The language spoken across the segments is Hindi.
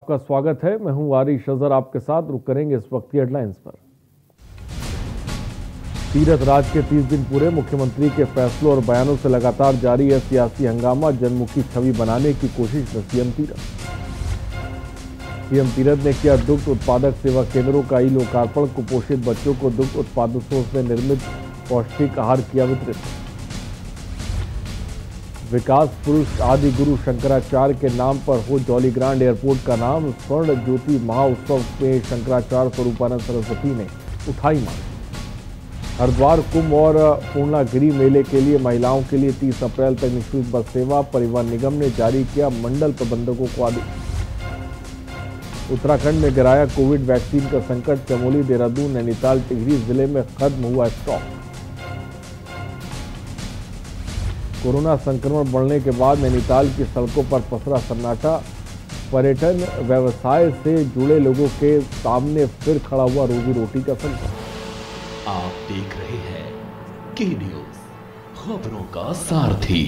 आपका स्वागत है। मैं हूं वारिश अजहर, आपके साथ रुक करेंगे इस वक्त की हेडलाइंस पर। तीरथ राज के 30 दिन पूरे, मुख्यमंत्री के फैसलों और बयानों से लगातार जारी है सियासी हंगामा। जनमुखी छवि बनाने की कोशिश में सीएम तीरथ ने किया दुग्ध उत्पादक सेवा केंद्रों का ई लोकार्पण। कुपोषित बच्चों को दुग्ध उत्पादकों से निर्मित पौष्टिक आहार किया वितरित। विकास पुरुष आदि गुरु शंकराचार्य के नाम पर हो जौलीग्रांट एयरपोर्ट का नाम। स्वर्ण ज्योति महोत्सव में शंकराचार्य स्वरूपानंद सरस्वती ने उठाई मांग। हरिद्वार कुंभ और पूर्णागिरि मेले के लिए महिलाओं के लिए 30 अप्रैल तक निःशुल्क बस सेवा। परिवहन निगम ने जारी किया मंडल प्रबंधकों को आदेश। उत्तराखंड में गिराया कोविड वैक्सीन का संकट। चमोली, देहरादून, नैनीताल, टिहरी जिले में खत्म हुआ स्टॉक। कोरोना संक्रमण बढ़ने के बाद नैनीताल की सड़कों पर पसरा सन्नाटा। पर्यटन व्यवसाय से जुड़े लोगों के सामने फिर खड़ा हुआ रोजी रोटी का संकट। आप देख रहे हैं के न्यूज, खबरों का सारथी।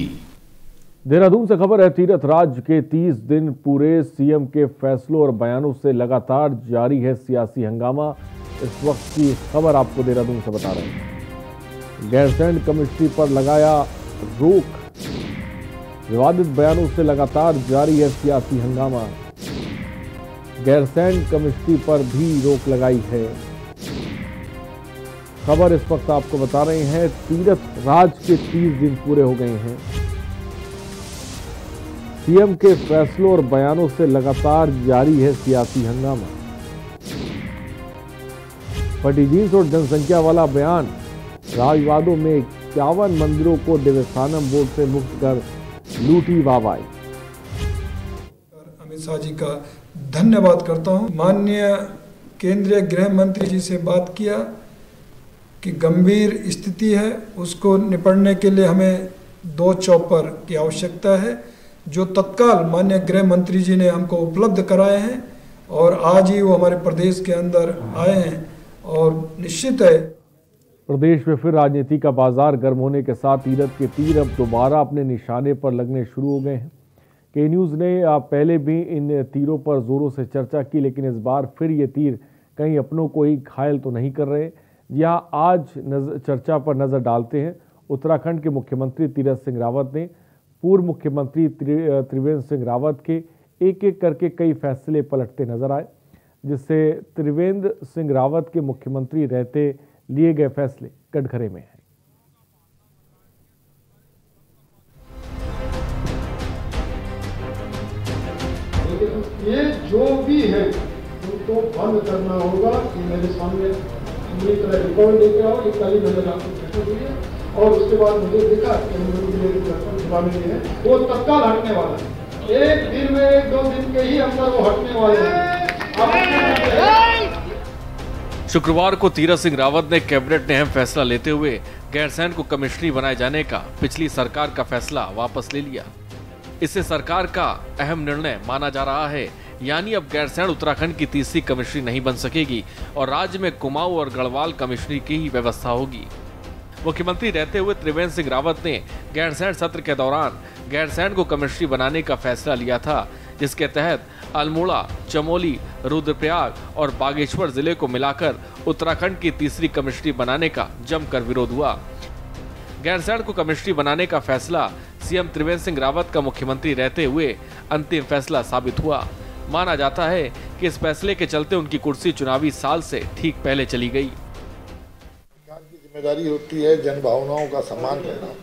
देहरादून से खबर है, तीरथ राज के 30 दिन पूरे, सीएम के फैसलों और बयानों से लगातार जारी है सियासी हंगामा। इस वक्त की खबर आपको देहरादून से बता रहे हैं। गैरसैंण केमिस्ट्री पर लगाया रोक। विवादित बयानों से लगातार जारी है सियासी हंगामा। गैरसैंण केमिस्ट्री पर भी रोक लगाई है। खबर इस वक्त आपको बता रहे हैं, तीरथ राज के 30 दिन पूरे हो गए हैं। सीएम के फैसलों और बयानों से लगातार जारी है सियासी हंगामा। फटी जींस और जनसंख्या वाला बयान। राजवाड़ों में 51 मंदिरों को देवस्थानम बोर्ड से मुक्त कर लूटी वाहवाही। अमित शाह जी का धन्यवाद करता हूं। माननीय केंद्रीय गृह मंत्री जी से बात किया कि गंभीर स्थिति है, उसको निपटने के लिए हमें 2 चॉपर की आवश्यकता है, जो तत्काल माननीय गृह मंत्री जी ने हमको उपलब्ध कराए हैं और आज ही वो हमारे प्रदेश के अंदर आए हैं। और निश्चित है प्रदेश में फिर राजनीति का बाजार गर्म होने के साथ तीरथ के तीर अब दोबारा अपने निशाने पर लगने शुरू हो गए हैं। के न्यूज़ ने पहले भी इन तीरों पर जोरों से चर्चा की, लेकिन इस बार फिर ये तीर कहीं अपनों को ही घायल तो नहीं कर रहे। यहाँ आज चर्चा पर नजर डालते हैं। उत्तराखंड के मुख्यमंत्री तीरथ सिंह रावत ने पूर्व मुख्यमंत्री त्रिवेंद्र सिंह रावत के एक एक करके कई फैसले पलटते नजर आए, जिससे त्रिवेंद्र सिंह रावत के मुख्यमंत्री रहते लिए गए फैसले कटघरे में हैं। ये जो भी है उनको बंद करना होगा। कि मेरे सामने पूरी तरह रिकॉर्ड लेके आओ, ये कल मैंने आपको भेज दी है और उसके बाद मुझे देखा कि है वो तत्काल हटने वाला है। एक दिन में 1-2 दिन के ही अंदर वो हटने वाले हैं। शुक्रवार को तीरथ सिंह रावत ने कैबिनेट ने अहम फैसला लेते हुए गैरसैंण को कमिश्नरी बनाए जाने का पिछली सरकार का फैसला वापस ले लिया। इससे सरकार का अहम निर्णय माना जा रहा है, यानी अब गैरसैंण उत्तराखंड की तीसरी कमिश्नरी नहीं बन सकेगी और राज्य में कुमाऊं और गढ़वाल कमिश्नरी की ही व्यवस्था होगी। मुख्यमंत्री रहते हुए त्रिवेंद्र सिंह रावत ने गैरसैंण सत्र के दौरान गैरसैंण को कमिश्नरी बनाने का फैसला लिया था, जिसके तहत अल्मोड़ा, चमोली, रुद्रप्रयाग और बागेश्वर जिले को मिलाकर उत्तराखंड की तीसरी कमिश्नरी बनाने का जमकर विरोध हुआ। गैरसैंण को कमिश्नरी बनाने का फैसला सीएम त्रिवेंद्र सिंह रावत का मुख्यमंत्री रहते हुए अंतिम फैसला साबित हुआ। माना जाता है कि इस फैसले के चलते उनकी कुर्सी चुनावी साल से ठीक पहले चली गई। सरकार की जिम्मेदारी होती है जन भावनाओं का सम्मान करना।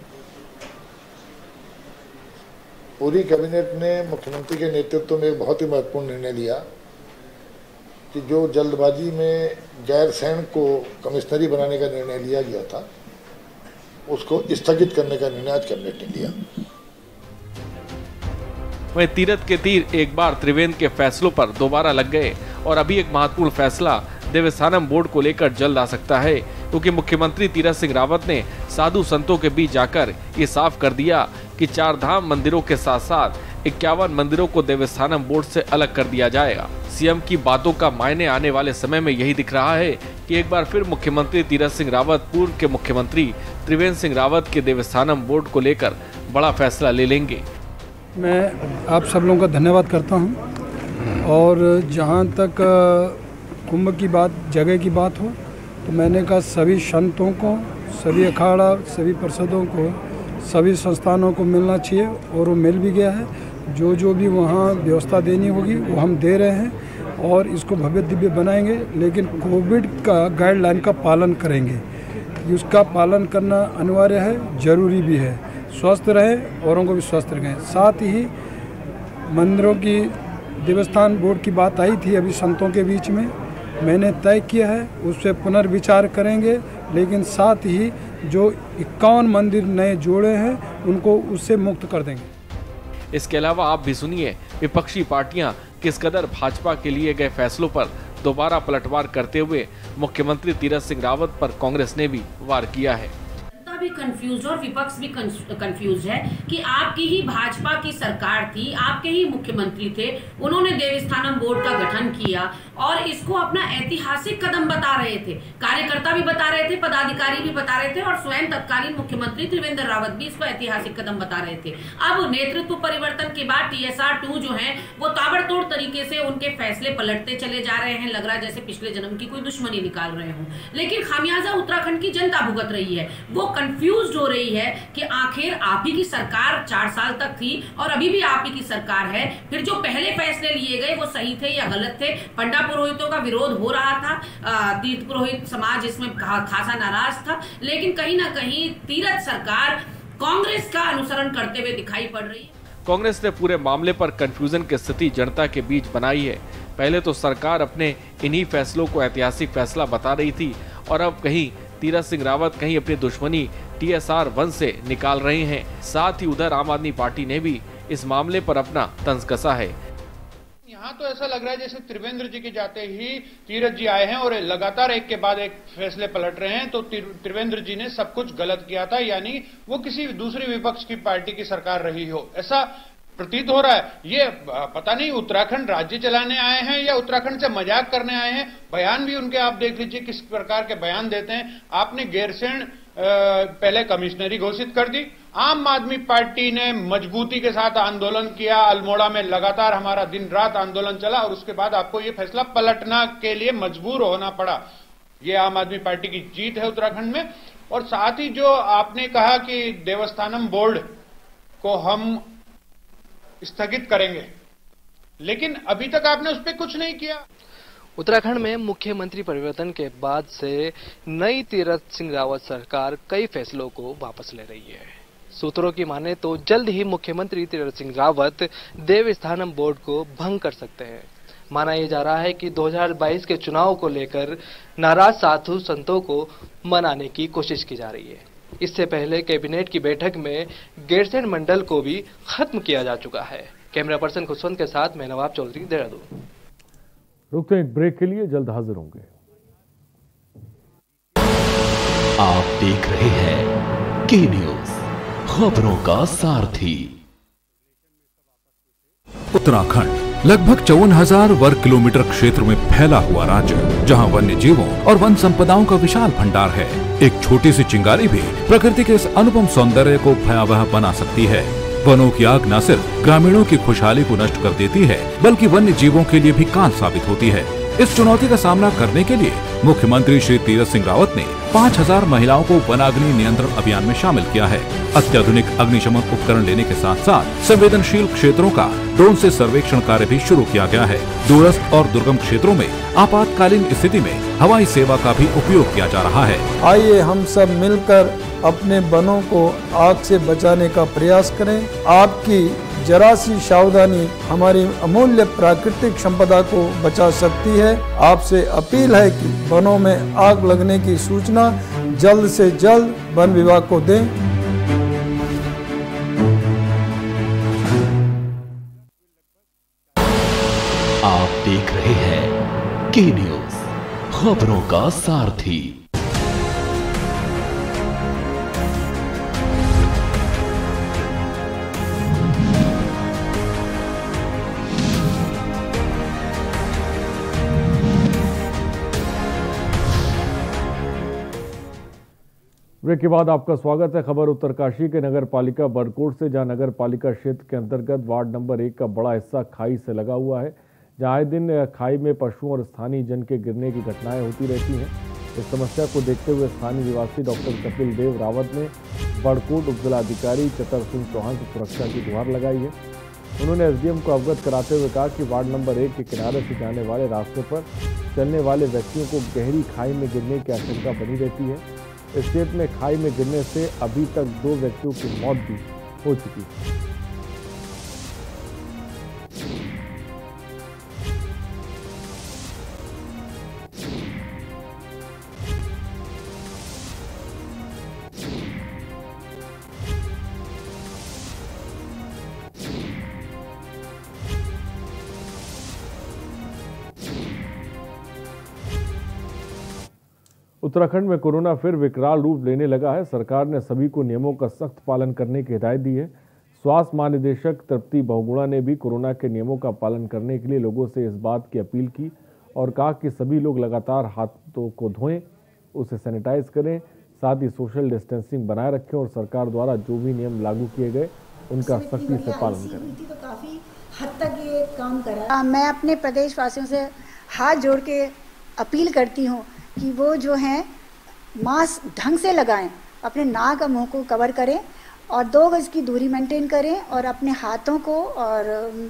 पूरी कैबिनेट ने मुख्यमंत्री के नेतृत्व में एक बहुत ही महत्वपूर्ण निर्णय लिया कि जो जल्दबाजी में गैरसैंण को कमिश्नरी बनाने का निर्णय लिया गया था, उसको स्थगित करने का निर्णय आज कैबिनेट ने लिया। वहीं तीरथ के तीर एक बार त्रिवेंद्र के फैसलों पर दोबारा लग गए और अभी एक महत्वपूर्ण फैसला देवस्थानम बोर्ड को लेकर जल्द आ सकता है, क्योंकि मुख्यमंत्री तीरथ सिंह रावत ने साधु संतों के बीच जाकर ये साफ कर दिया कि 4 धाम मंदिरों के साथ साथ 51 मंदिरों को देवस्थानम बोर्ड से अलग कर दिया जाएगा। सीएम की बातों का मायने आने वाले समय में यही दिख रहा है कि एक बार फिर मुख्यमंत्री तीरथ सिंह रावत पूर्व के मुख्यमंत्री त्रिवेंद्र सिंह रावत के देवस्थानम बोर्ड को लेकर बड़ा फैसला ले लेंगे। मैं आप सब लोगों का धन्यवाद करता हूं और जहाँ तक कुंभ की बात, जगह की बात हो, तो मैंने कहा सभी संतों को, सभी अखाड़ा, सभी परिषदों को, सभी संस्थानों को मिलना चाहिए और वो मिल भी गया है। जो भी वहाँ व्यवस्था देनी होगी वो हम दे रहे हैं और इसको भव्य दिव्य बनाएंगे, लेकिन कोविड का गाइडलाइन का पालन करेंगे। उसका पालन करना अनिवार्य है, ज़रूरी भी है। स्वस्थ रहें, औरों को भी स्वस्थ रखें। साथ ही मंदिरों की, देवस्थान बोर्ड की बात आई थी अभी संतों के बीच में, मैंने तय किया है उस पर पुनर्विचार करेंगे, लेकिन साथ ही जो 51 मंदिर नए जोड़े हैं उनको उससे मुक्त कर देंगे। इसके अलावा आप भी सुनिए विपक्षी पार्टियां किस कदर भाजपा के लिए गए फैसलों पर दोबारा पलटवार करते हुए मुख्यमंत्री तीरथ सिंह रावत पर कांग्रेस ने भी वार किया है। भी कंफ्यूज और विपक्ष भी कंफ्यूज है कि आपकी ही भाजपा की सरकार थी, आपके ही मुख्यमंत्री थे, उन्होंने देवस्थानम बोर्ड का गठन किया और इसको अपना ऐतिहासिक कदम बता रहे थे। कार्यकर्ता भी बता रहे थे, पदाधिकारी भी बता रहे थे और स्वयं तत्कालीन मुख्यमंत्री त्रिवेंद्र रावत भी इसको ऐतिहासिक कदम बता रहे थे। अब नेतृत्व परिवर्तन के बाद TSR 2 जो है वो ताबड़तोड़ तरीके से उनके फैसले पलटते चले जा रहे हैं। लग रहा है जैसे पिछले जन्म की कोई दुश्मनी निकाल रहे हो, लेकिन खामियाजा उत्तराखंड की जनता भुगत रही है। वो कंफ्यूज हो रही है कि आखिर आप ही की सरकार 4 साल तक थी और अभी भी आप ही की सरकार है, फिर जो पहले फैसले लिए गए वो सही थे या गलत थे। पंडा पुरोहितों का विरोध हो रहा था, तीर्थ पुरोहित समाज इसमें खासा नाराज था, लेकिन कहीं ना कहीं तीरथ सरकार कांग्रेस का अनुसरण करते हुए दिखाई पड़ रही है। कांग्रेस ने पूरे मामले पर कंफ्यूजन की स्थिति जनता के बीच बनाई है। पहले तो सरकार अपने इन्हीं फैसलों को ऐतिहासिक फैसला बता रही थी और अब कहीं तीरथ सिंह रावत कहीं अपनी दुश्मनी TSR 1 से निकाल रहे हैं। साथ ही उधर आम आदमी पार्टी ने भी इस मामले पर अपना तंज कसा है। यहाँ तो ऐसा लग रहा है जैसे त्रिवेंद्र जी के जाते ही तीरथ जी आए हैं और लगातार एक के बाद एक फैसले पलट रहे हैं। तो त्रिवेंद्र जी ने सब कुछ गलत किया था, यानी वो किसी दूसरी विपक्ष की पार्टी की सरकार रही हो, ऐसा प्रतीत हो रहा है। ये पता नहीं उत्तराखंड राज्य चलाने आए हैं या उत्तराखंड से मजाक करने आए हैं। बयान भी उनके आप देख लीजिए किस प्रकार के बयान देते हैं। आपने गैरसैंण पहले कमिश्नरी घोषित कर दी, आम आदमी पार्टी ने मजबूती के साथ आंदोलन किया, अल्मोड़ा में लगातार हमारा दिन रात आंदोलन चला और उसके बाद आपको ये फैसला पलटना के लिए मजबूर होना पड़ा। ये आम आदमी पार्टी की जीत है उत्तराखंड में। और साथ ही जो आपने कहा कि देवस्थानम बोर्ड को हम स्थगित करेंगे, लेकिन अभी तक आपने उस पर कुछ नहीं किया। उत्तराखंड में मुख्यमंत्री परिवर्तन के बाद से नई तीरथ सिंह रावत सरकार कई फैसलों को वापस ले रही है। सूत्रों की माने तो जल्द ही मुख्यमंत्री तीरथ सिंह रावत देवस्थानम बोर्ड को भंग कर सकते हैं। माना यह जा रहा है कि 2022 के चुनाव को लेकर नाराज साधु संतों को मनाने की कोशिश की जा रही है। इससे पहले कैबिनेट की बैठक में गैरसैंण मंडल को भी खत्म किया जा चुका है। कैमरा पर्सन खुशवंत के साथ मैं नवाब चौधरी, देहरादून। रुकते हैं एक ब्रेक के लिए, जल्द हाजिर होंगे। आप देख रहे हैं के न्यूज, खबरों का सारथी। उत्तराखंड लगभग 54,000 वर्ग किलोमीटर क्षेत्र में फैला हुआ राज्य, जहां वन्य जीवों और वन संपदाओं का विशाल भंडार है। एक छोटी सी चिंगारी भी प्रकृति के इस अनुपम सौंदर्य को भयावह बना सकती है। वनों की आग न सिर्फ ग्रामीणों की खुशहाली को नष्ट कर देती है, बल्कि वन्य जीवों के लिए भी काल साबित होती है। इस चुनौती का सामना करने के लिए मुख्यमंत्री श्री तीरथ सिंह रावत ने 5,000 महिलाओं को वनाग्नि नियंत्रण अभियान में शामिल किया है। अत्याधुनिक अग्निशमन उपकरण लेने के साथ साथ संवेदनशील क्षेत्रों का ड्रोन से सर्वेक्षण कार्य भी शुरू किया गया है। दूरस्थ और दुर्गम क्षेत्रों में आपातकालीन स्थिति में हवाई सेवा का भी उपयोग किया जा रहा है। आइए हम सब मिलकर अपने वनों को आग से बचाने का प्रयास करें। आपकी जरा सी सावधानी हमारी अमूल्य प्राकृतिक संपदा को बचा सकती है। आपसे अपील है कि वनों में आग लगने की सूचना जल्द से जल्द वन विभाग को दें। आप देख रहे हैं के न्यूज, खबरों का सारथी। ब्रेक के बाद आपका स्वागत है। खबर उत्तरकाशी के नगर पालिका बरकोट से, जहां नगर पालिका क्षेत्र के अंतर्गत वार्ड नंबर 1 का बड़ा हिस्सा खाई से लगा हुआ है। जहां आए दिन खाई में पशुओं और स्थानीय जन के गिरने की घटनाएं होती रहती हैं। इस समस्या को देखते हुए स्थानीय निवासी डॉक्टर कपिल देव रावत ने बड़कोट उपजिलाधिकारी चतर सिंह चौहान से सुरक्षा की गुहार लगाई है। उन्होंने एसडीएम को अवगत कराते हुए कहा कि वार्ड नंबर 1 के किनारे से जाने वाले रास्ते पर चलने वाले व्यक्तियों को गहरी खाई में गिरने की आशंका बनी रहती है। इस क्षेत्र में खाई में गिरने से अभी तक 2 व्यक्तियों की मौत भी हो चुकी है। उत्तराखंड में कोरोना फिर विकराल रूप लेने लगा है। सरकार ने सभी को नियमों का सख्त पालन करने की हिदायत दी है। स्वास्थ्य महानिदेशक तृप्ति बहुगुणा ने भी कोरोना के नियमों का पालन करने के लिए लोगों से इस बात की अपील की और कहा कि सभी लोग लगातार हाथों को धोएं, उसे सैनिटाइज करें, साथ ही सोशल डिस्टेंसिंग बनाए रखें और सरकार द्वारा जो भी नियम लागू किए गए उनका सख्ती से पालन करें। तो काफी हद तक ये काम करा। मैं अपने प्रदेशवासियों से हाथ जोड़ के अपील करती हूँ कि वो जो हैं मास्क ढंग से लगाएं, अपने नाक और मुंह को कवर करें और 2 गज की दूरी मेंटेन करें और अपने हाथों को और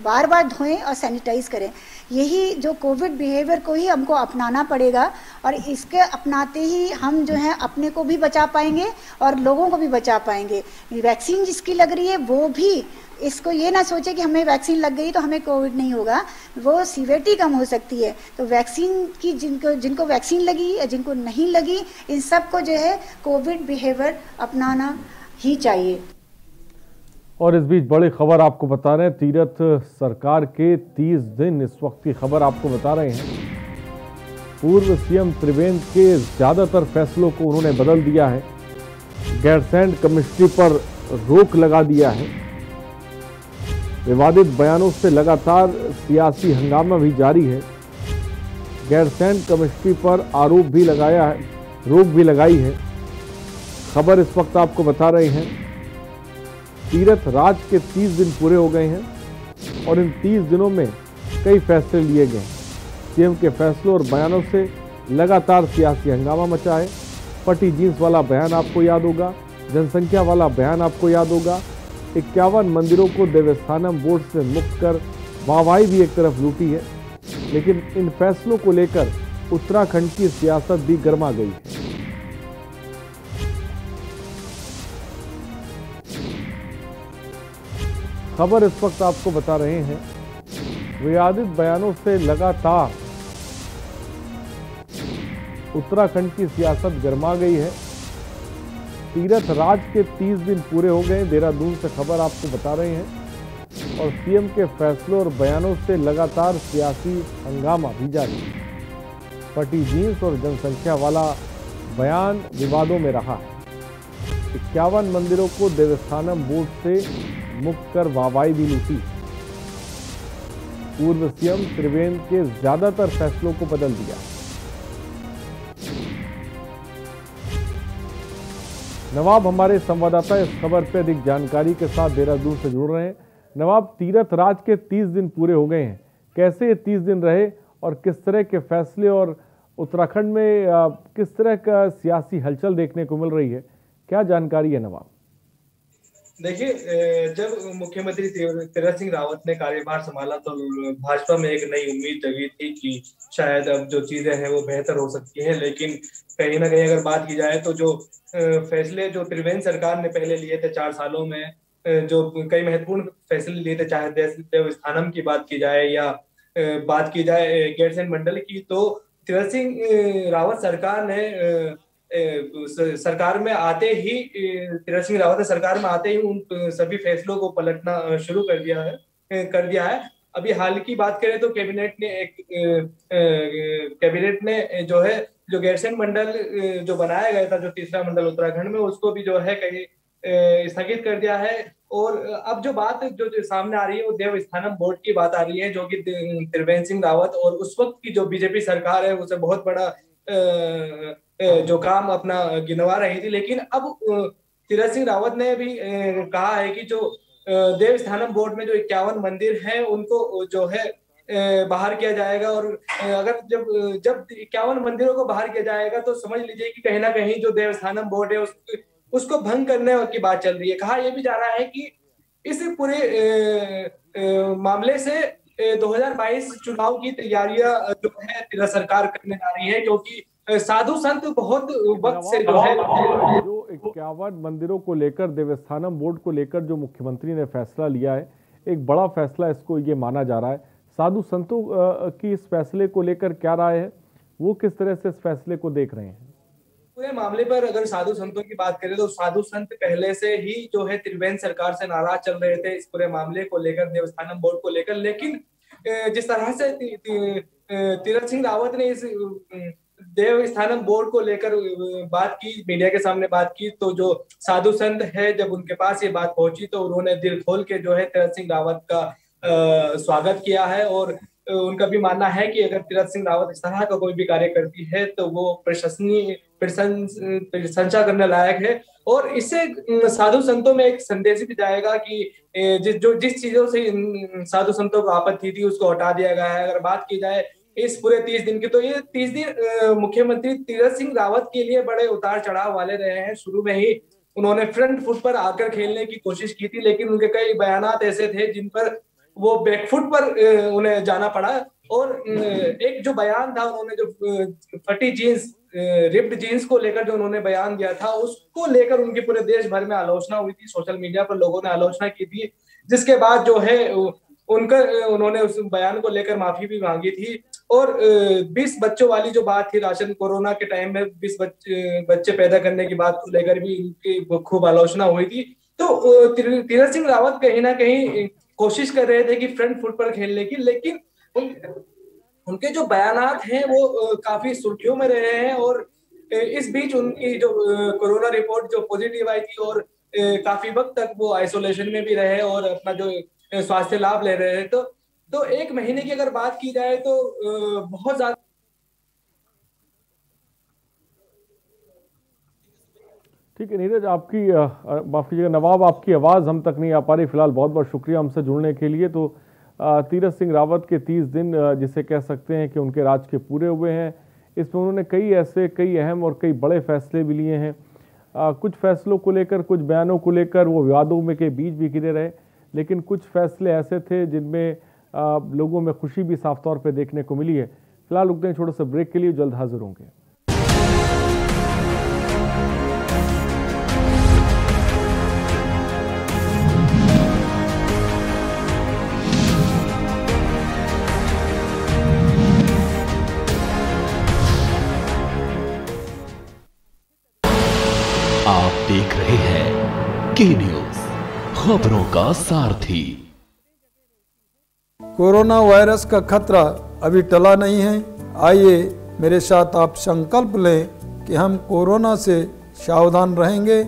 बार बार धोएं और सैनिटाइज करें। यही जो कोविड बिहेवियर को ही हमको अपनाना पड़ेगा और इसके अपनाते ही हम जो है अपने को भी बचा पाएंगे और लोगों को भी बचा पाएंगे। वैक्सीन जिसकी लग रही है वो भी इसको ये ना सोचे कि हमें वैक्सीन लग गई तो हमें कोविड नहीं होगा, वो सीवियरिटी कम हो सकती है। तो वैक्सीन की जिनको वैक्सीन लगी या जिनको नहीं लगी, इन सबको जो है कोविड बिहेवियर अपनाना ही चाहिए। और इस बीच बड़ी खबर आपको बता रहे हैं, तीरथ सरकार के 30 दिन, इस वक्त की खबर आपको बता रहे हैं। पूर्व सीएम त्रिवेंद्र के ज्यादातर फैसलों को उन्होंने बदल दिया है। गैरसैंण केमिस्ट्री पर रोक लगा दिया है। विवादित बयानों से लगातार सियासी हंगामा भी जारी है। गैरसैंण केमिस्ट्री पर आरोप भी लगाया है, रोक भी लगाई है। खबर इस वक्त आपको बता रहे हैं, तीरथ राज के 30 दिन पूरे हो गए हैं और इन 30 दिनों में कई फैसले लिए गए। सीएम के फैसलों और बयानों से लगातार सियासी हंगामा मचा है। फटी जींस वाला बयान आपको याद होगा, जनसंख्या वाला बयान आपको याद होगा। 51 मंदिरों को देवस्थानम बोर्ड से मुक्त कर वाहवाही भी एक तरफ लूटी है। लेकिन इन फैसलों को लेकर उत्तराखंड की सियासत भी गर्मा गई है। खबर इस वक्त आपको बता रहे हैं, विवादित बयानों से लगातार उत्तराखंड की सियासत गर्मा गई है। तीरथ राज के 30 दिन पूरे हो गए, देहरादून से खबर आपको बता रहे हैं। और सीएम के फैसलों और बयानों से लगातार सियासी हंगामा भी जारी है। फटी जींस और जनसंख्या वाला बयान विवादों में रहा है। 51 मंदिरों को देवस्थानम बोर्ड से मुक्त कर वाहवाही भी लूटी। पूर्व सीएम त्रिवेंद्र के ज्यादातर फैसलों को बदल दिया। नवाब हमारे संवाददाता इस खबर पर अधिक जानकारी के साथ देहरादून से जुड़ रहे हैं। नवाब, तीरथ राज के 30 दिन पूरे हो गए हैं, कैसे ये 30 दिन रहे और किस तरह के फैसले और उत्तराखंड में किस तरह का सियासी हलचल देखने को मिल रही है, क्या जानकारी है नवाब? देखिए, जब मुख्यमंत्री तीरथ सिंह रावत ने कार्यभार संभाला तो भाजपा में एक नई उम्मीद जगी थी कि शायद अब जो चीजें हैं वो बेहतर हो सकती हैं। लेकिन कहीं ना कहीं अगर बात की जाए तो जो फैसले जो त्रिवेंद्र सरकार ने पहले लिए थे 4 सालों में, जो कई महत्वपूर्ण फैसले लिए थे, चाहे देवस्थानम की बात की जाए या बात की जाए गैरसैंण मंडल की, तो तीरथ सिंह रावत सरकार ने सरकार में आते ही तीरथ सिंह रावत ने सरकार में आते ही उन सभी फैसलों को पलटना शुरू कर दिया है। अभी हाल की बात करें तो कैबिनेट ने जो गैरसैंण मंडल जो बनाया गया था, जो तीसरा मंडल उत्तराखंड में, उसको भी जो है कहीं स्थगित कर दिया है। और अब जो बात जो सामने आ रही है वो देवस्थानम बोर्ड की बात आ रही है, जो कि त्रिवेंद्र सिंह रावत और उस वक्त की जो बीजेपी सरकार है उसे बहुत बड़ा जो काम अपना गिनवा रही थी। लेकिन अब तीरथ सिंह रावत ने भी कहा है कि जो देवस्थानम बोर्ड में जो 51 मंदिर हैं उनको जो है बाहर किया जाएगा। और अगर जब 51 मंदिरों को बाहर किया जाएगा तो समझ लीजिए कि कहीं ना कहीं जो देवस्थानम बोर्ड है उसको भंग करने की बात चल रही है। कहा यह भी जा रहा है कि इस पूरे मामले से 2022 चुनाव की तैयारियां जो है तेरा सरकार करने जा रही है, क्योंकि साधु संत बहुत वक्त से जो है जो 51 मंदिरों को लेकर देवस्थानम बोर्ड को लेकर जो मुख्यमंत्री ने फैसला लिया है, एक बड़ा फैसला इसको ये माना जा रहा है। साधु संतों की इस फैसले को लेकर क्या राय है, वो किस तरह से इस फैसले को देख रहे हैं? पूरे मामले पर अगर साधु संतों की बात करें तो साधु संत पहले से ही जो है त्रिवेंद्र सरकार से नाराज चल रहे थे इस पूरे मामले को लेकर, देवस्थानम बोर्ड को लेकर। लेकिन जिस तरह से तीरथ सिंह रावत ने इस देवस्थानम बोर्ड को लेकर बात की, मीडिया के सामने बात की, तो जो साधु संत है जब उनके पास ये बात पहुंची तो उन्होंने दिल खोल के जो है तीरथ सिंह रावत का स्वागत किया है। और उनका भी मानना है कि अगर तीरथ सिंह रावत इस तरह का कोई भी कार्य करती है तो वो प्रशंसा करने लायक है। और इससे साधु संतों में एक संदेश भी जाएगा कि जिस चीजों से साधु संतों को आपत्ति थी उसको हटा दिया गया है। अगर बात की जाए इस पूरे 30 दिन की, तो ये 30 दिन मुख्यमंत्री तीरथ सिंह रावत के लिए बड़े उतार चढ़ाव वाले रहे हैं। शुरू में ही उन्होंने फ्रंट फुट पर आकर खेलने की कोशिश की थी, लेकिन उनके कई बयानात ऐसे थे जिन पर वो बैकफुट पर उन्हें जाना पड़ा। और एक जो बयान था, उन्होंने जो फटी जीन्स, रिप्ड जीन्स को लेकर जो उन्होंने बयान दिया था, उसको लेकर उनकी पूरे देश भर में आलोचना हुई थी। सोशल मीडिया पर लोगों ने आलोचना की थी, जिसके बाद जो है उन्होंने उस बयान को लेकर माफी भी मांगी थी। और 20 बच्चों वाली जो बात थी, राशन कोरोना के टाइम में 20 बच्चे पैदा करने की बात को लेकर भी उनकी खूब आलोचना हुई थी। तो तीरथ सिंह रावत कहीं ना कहीं कोशिश कर रहे थे कि फ्रंट फुट पर खेलने की, लेकिन उनके जो बयानात हैं वो काफी सुर्खियों में रहे हैं। और इस बीच उनकी जो कोरोना रिपोर्ट जो पॉजिटिव आई थी और काफी वक्त तक वो आइसोलेशन में भी रहे और अपना जो स्वास्थ्य लाभ ले रहे हैं। तो 1 महीने की अगर बात की जाए तो बहुत ज्यादा। ठीक है नीरज, आपकी माफ कीजिएगा नवाब, आपकी आवाज़ हम तक नहीं आ पा रही फिलहाल। बहुत बहुत शुक्रिया हमसे जुड़ने के लिए। तो तीरथ सिंह रावत के 30 दिन जिसे कह सकते हैं कि उनके राज के पूरे हुए हैं, इसमें उन्होंने कई अहम और कई बड़े फैसले भी लिए हैं। कुछ फैसलों को लेकर, कुछ बयानों को लेकर वो विवादों में के बीच भी घिरे रहे, लेकिन कुछ फैसले ऐसे थे जिनमें लोगों में खुशी भी साफ तौर पे देखने को मिली है। फिलहाल रुकते हैं छोटे से ब्रेक के लिए, जल्द हाजिर होंगे। आप देख रहे हैं के न्यूज, खबरों का सारथी। कोरोना वायरस का खतरा अभी टला नहीं है। आइए मेरे साथ आप संकल्प लें कि हम कोरोना से सावधान रहेंगे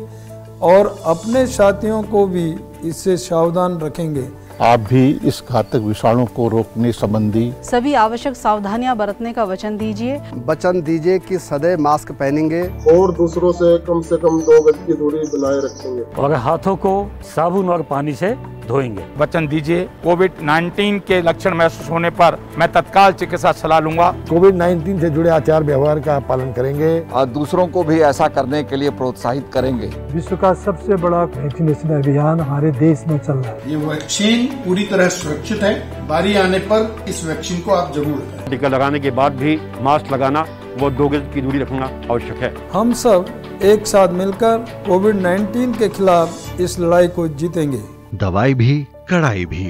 और अपने साथियों को भी इससे सावधान रखेंगे। आप भी इस घातक विषाणु को रोकने संबंधी सभी आवश्यक सावधानियां बरतने का वचन दीजिए। वचन दीजिए कि सदैव मास्क पहनेंगे और दूसरों से कम 2 गज की दूरी बनाए रखेंगे और हाथों को साबुन और पानी से धोएंगे। वचन दीजिए कोविड-19 के लक्षण महसूस होने पर मैं तत्काल चिकित्सा सलाह लूंगा। कोविड-19 से जुड़े आचार व्यवहार का पालन करेंगे और दूसरों को भी ऐसा करने के लिए प्रोत्साहित करेंगे। विश्व का सबसे बड़ा वैक्सीनेशन अभियान हमारे देश में चल रहा है। ये वैक्सीन पूरी तरह सुरक्षित है। बारी आने पर इस वैक्सीन को आप जरूर लगाएं। टीका लगाने के बाद भी मास्क लगाना व 2 गज की दूरी रखना आवश्यक है। हम सब एक साथ मिलकर कोविड-19 के खिलाफ इस लड़ाई को जीतेंगे। दवाई भी कड़ाई भी।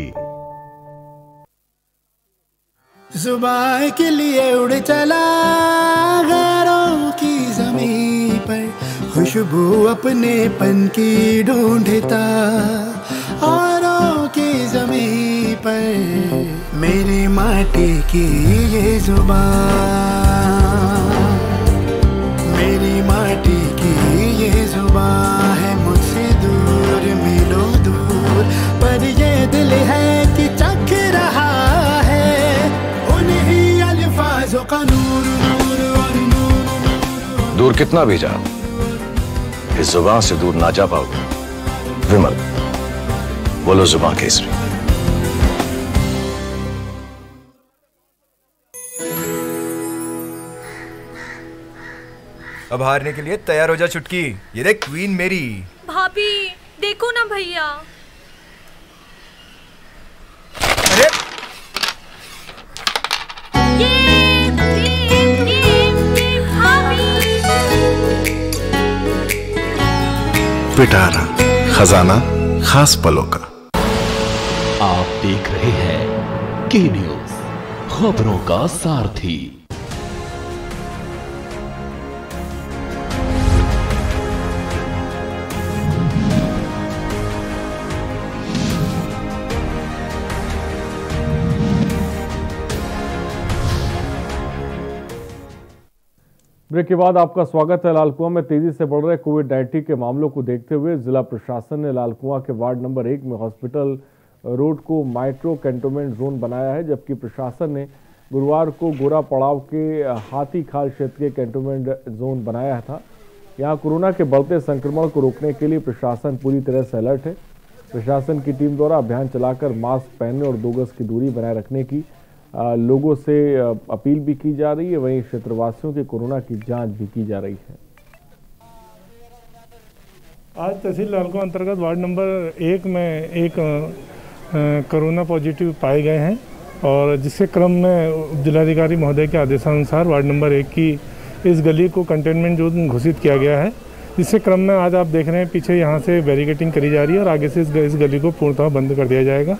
जुबान के लिए उड़ चला गैरों की ज़मीं पर, खुशबू अपने पन की ढूंढता औरों की ज़मीं पर, मेरी माटी की ये जुबान, मेरी माटी की ये जुबान है मुझसे दूर मिलो दूर, पर ये दिल है कि चख रहा है उन्हीं अल्फाजों का नूर नूर और नूर। दूर कितना भी जाओ, इस जुबान से दूर ना जा पाओगे। विमल, बोलो जुबान केसरी। अब हारने के लिए तैयार हो जा चुटकी। ये देख क्वीन मेरी। भाभी देखो ना भैया। अरे पिटारा खजाना खास पलों का। आप देख रहे हैं के न्यूज, खबरों का सारथी। ब्रेक के बाद आपका स्वागत है। लालकुआं में तेजी से बढ़ रहे कोविड-19 के मामलों को देखते हुए जिला प्रशासन ने लालकुआं के वार्ड नंबर 1 में हॉस्पिटल रोड को माइक्रो कैंटोनमेंट जोन बनाया है, जबकि प्रशासन ने गुरुवार को गोरा पड़ाव के हाथी खाल क्षेत्र के कैंटोनमेंट जोन बनाया था। यहां कोरोना के बढ़ते संक्रमण को रोकने के लिए प्रशासन पूरी तरह से अलर्ट है। प्रशासन की टीम द्वारा अभियान चलाकर मास्क पहनने और 2 गज की दूरी बनाए रखने की लोगों से अपील भी की जा रही है। वहीं क्षेत्रवासियों के कोरोना की जांच भी की जा रही है। आज तहसील लालकुआं अंतर्गत वार्ड नंबर 1 में एक कोरोना पॉजिटिव पाए गए हैं और जिसके क्रम में जिलाधिकारी महोदय के आदेशानुसार वार्ड नंबर 1 की इस गली को कंटेनमेंट जोन घोषित किया गया है। जिसके क्रम में आज आप देख रहे हैं पीछे यहाँ से बैरिकेटिंग करी जा रही है और आगे से इस गली को पूर्णतः बंद कर दिया जाएगा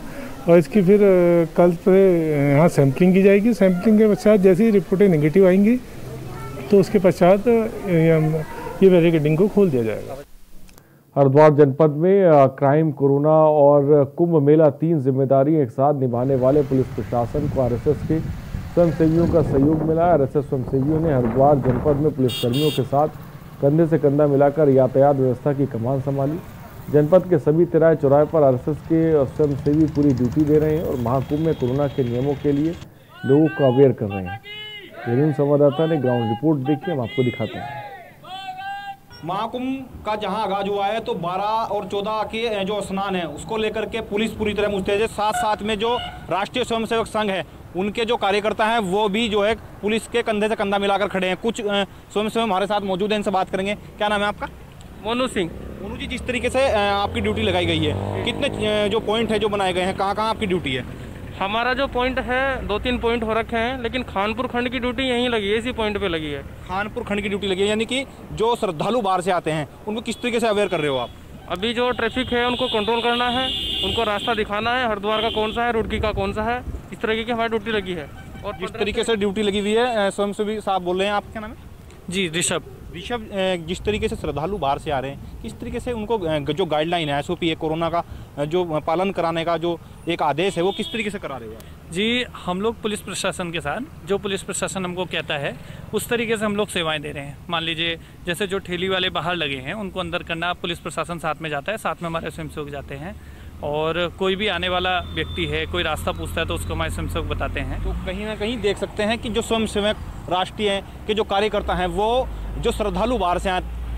और इसकी फिर कल से यहाँ सैंपलिंग की जाएगी। सैंपलिंग के पश्चात जैसी रिपोर्टें नेगेटिव आएंगी तो उसके पश्चात ये बैरिकेडिंग को खोल दिया जाएगा। हरिद्वार जनपद में क्राइम, कोरोना और कुंभ मेला 3 जिम्मेदारियां एक साथ निभाने वाले पुलिस प्रशासन को आरएसएस के स्वयंसेवियों का सहयोग मिला। आरएसएस स्वयंसेवियों ने हरिद्वार जनपद में पुलिसकर्मियों के साथ कंधे से कंधा मिलाकर यातायात व्यवस्था की कमान संभाली। जनपद के सभी तिराहे चौराहे पर आरएसएस के स्वयंसेवी पूरी ड्यूटी दे रहे हैं और महाकुंभ में कोरोना के नियमों के लिए लोगों को अवेयर कर रहे हैं। न्यूज़ संवाददाता ने ग्राउंड रिपोर्ट देखी, हम आपको दिखाते हैं। महाकुंभ का जहां आगाज हुआ है तो 12 और 14 के जो स्नान है उसको लेकर के पुलिस पूरी तरह मुस्तैद है। साथ साथ में जो राष्ट्रीय स्वयंसेवक संघ है उनके जो कार्यकर्ता हैं वो भी जो है पुलिस के कंधे से कंधा मिलाकर खड़े हैं। कुछ स्वयंसेवक हमारे साथ मौजूद हैं, इनसे बात करेंगे। क्या नाम है आपका? मोनू सिंह। मोनू जी, जिस तरीके से आपकी ड्यूटी लगाई गई है, कितने जो पॉइंट है जो बनाए गए हैं, कहाँ कहाँ आपकी ड्यूटी है? हमारा जो पॉइंट है 2-3 पॉइंट हो रखे हैं, लेकिन खानपुर खंड की ड्यूटी यहीं लगी है, इसी पॉइंट पे लगी है। खानपुर खंड की ड्यूटी लगी है, यानी कि जो श्रद्धालु बाहर से आते हैं उनको किस तरीके से अवेयर कर रहे हो आप? अभी जो ट्रैफिक है उनको कंट्रोल करना है, उनको रास्ता दिखाना है, हरिद्वार का कौन सा है, रुड़की का कौन सा है, इस तरीके की हमारी ड्यूटी लगी है। और जिस तरीके से ड्यूटी लगी हुई है, स्वयंसेवी साहब बोल रहे हैं, आप क्या नाम है? जी ऋषभ। जिस तरीके से श्रद्धालु बाहर से आ रहे हैं, किस तरीके से उनको जो गाइडलाइन है, SOP है, कोरोना का जो पालन कराने का जो एक आदेश है, वो किस तरीके से करा रहे हैं? जी, हम लोग पुलिस प्रशासन के साथ जो पुलिस प्रशासन हमको कहता है उस तरीके से हम लोग सेवाएं दे रहे हैं। मान लीजिए जैसे जो ठेली वाले बाहर लगे हैं उनको अंदर करना, पुलिस प्रशासन साथ में जाता है, साथ में हमारे स्वयंसेवक जाते हैं और कोई भी आने वाला व्यक्ति है, कोई रास्ता पूछता है तो उसको हमारे स्वयंसेवक बताते हैं। तो कहीं ना कहीं देख सकते हैं कि जो स्वयंसेवक राष्ट्रीय के जो कार्यकर्ता हैं वो जो श्रद्धालु बाहर से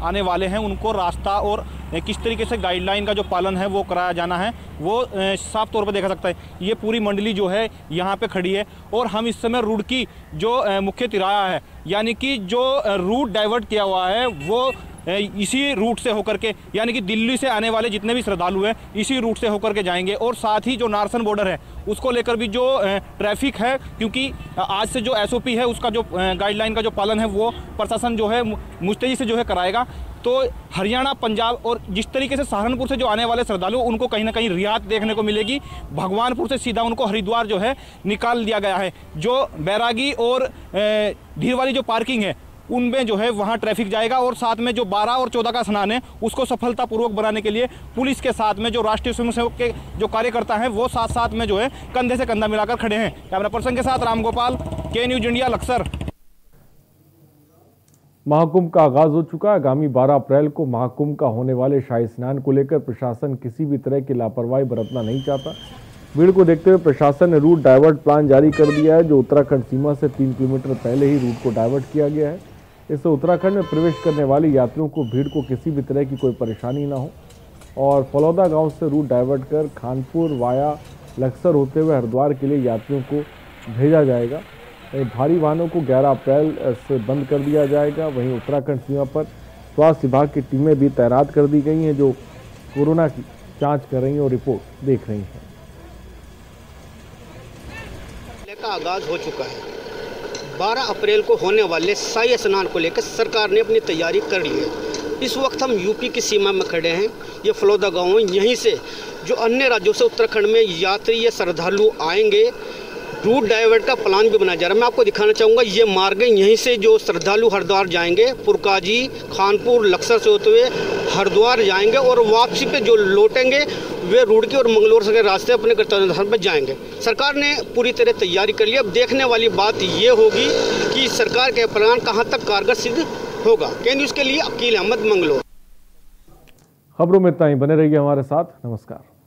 आने वाले हैं उनको रास्ता और किस तरीके से गाइडलाइन का जो पालन है वो कराया जाना है, वो साफ तौर पर देखा सकता है। ये पूरी मंडली जो है यहाँ पे खड़ी है और हम इस समय रुड़की जो मुख्य तिराहा है, यानी कि जो रूट डाइवर्ट किया हुआ है वो इसी रूट से होकर के, यानी कि दिल्ली से आने वाले जितने भी श्रद्धालु हैं इसी रूट से होकर के जाएंगे। और साथ ही जो नारसन बॉर्डर है उसको लेकर भी जो ट्रैफिक है, क्योंकि आज से जो SOP है उसका जो गाइडलाइन का जो पालन है वो प्रशासन जो है मुस्तैदी से जो है कराएगा। तो हरियाणा, पंजाब और जिस तरीके से सहारनपुर से जो आने वाले श्रद्धालु उनको कहीं ना कहीं रियायत देखने को मिलेगी। भगवानपुर से सीधा उनको हरिद्वार जो है निकाल दिया गया है। जो बैरागी और धीर वाली जो पार्किंग है उनमें जो है वहाँ ट्रैफिक जाएगा और साथ में जो 12 और 14 का स्नान है उसको सफलतापूर्वक बनाने के लिए पुलिस के साथ में जो राष्ट्रीय स्वयंसेवक के जो कार्यकर्ता हैं वो साथ साथ में जो है कंधे से कंधा मिलाकर खड़े हैं। कैमरा पर्सन के साथ राम गोपाल, के न्यूज इंडिया, लक्सर। महाकुंभ का आगाज हो चुका है। आगामी 12 अप्रैल को महाकुंभ का होने वाले शाही स्नान को लेकर प्रशासन किसी भी तरह की लापरवाही बरतना नहीं चाहता। भीड़ को देखते हुए प्रशासन ने रूट डाइवर्ट प्लान जारी कर दिया है, जो उत्तराखंड सीमा से 3 किलोमीटर पहले ही रूट को डाइवर्ट किया गया है। इससे उत्तराखंड में प्रवेश करने वाले यात्रियों को भीड़ को किसी भी तरह की कोई परेशानी ना हो और फलौदा गांव से रूट डाइवर्ट कर खानपुर वाया लक्सर होते हुए हरिद्वार के लिए यात्रियों को भेजा जाएगा। भारी वाहनों को 11 अप्रैल से बंद कर दिया जाएगा। वहीं उत्तराखंड सीमा पर स्वास्थ्य विभाग की टीमें भी तैनात कर दी गई हैं जो कोरोना की जांच कर रही हैं और रिपोर्ट देख रही हैं। का आगाज हो चुका है। 12 अप्रैल को होने वाले शाही स्नान को लेकर सरकार ने अपनी तैयारी कर ली है। इस वक्त हम यूपी की सीमा में खड़े हैं। ये फलौदा गांव है। यहीं से जो अन्य राज्यों से उत्तराखंड में यात्री या श्रद्धालु आएंगे, रूट डाइवर्ट का प्लान भी बनाया जा रहा है। मैं आपको दिखाना चाहूँगा ये मार्ग है। यहीं से जो श्रद्धालु हरिद्वार जाएंगे, पुरकाजी, खानपुर, लक्सर से होते हुए हरिद्वार जाएंगे और वापसी पे जो लौटेंगे वे रुड़की और मंगलोर से रास्ते अपने गंतव्य स्थान पर जाएंगे। सरकार ने पूरी तरह तैयारी कर ली। अब देखने वाली बात ये होगी कि सरकार का प्लान कहाँ तक कारगर सिद्ध होगा। के न्यूज़ के लिए अकील अहमद, मंगलोर। खबरों में इतना ही, बने रहिए हमारे साथ। नमस्कार।